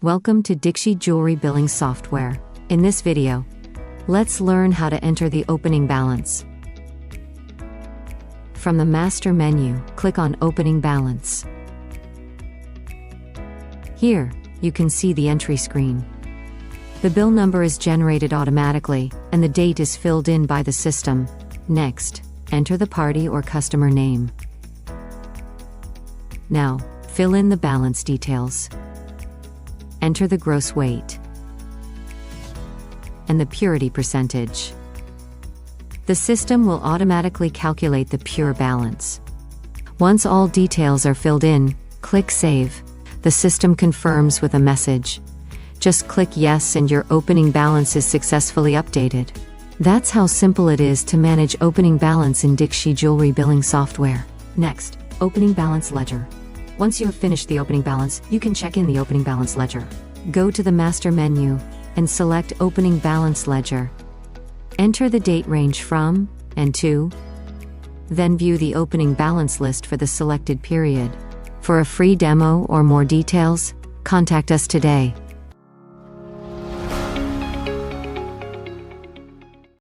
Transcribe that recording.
Welcome to Dikshi Jewelry Billing Software. In this video, let's learn how to enter the opening balance. From the master menu, click on Opening Balance. Here, you can see the entry screen. The bill number is generated automatically, and the date is filled in by the system. Next, enter the party or customer name. Now, fill in the balance details. Enter the gross weight and the purity percentage. The system will automatically calculate the pure balance. Once all details are filled in, click Save. The system confirms with a message. Just click Yes and your opening balance is successfully updated. That's how simple it is to manage opening balance in Dikshi Jewelry Billing Software. Next, Opening Balance Ledger. Once you have finished the opening balance, you can check in the opening balance ledger. Go to the master menu and select Opening Balance Ledger. Enter the date range from and to. Then view the opening balance list for the selected period. For a free demo or more details, contact us today.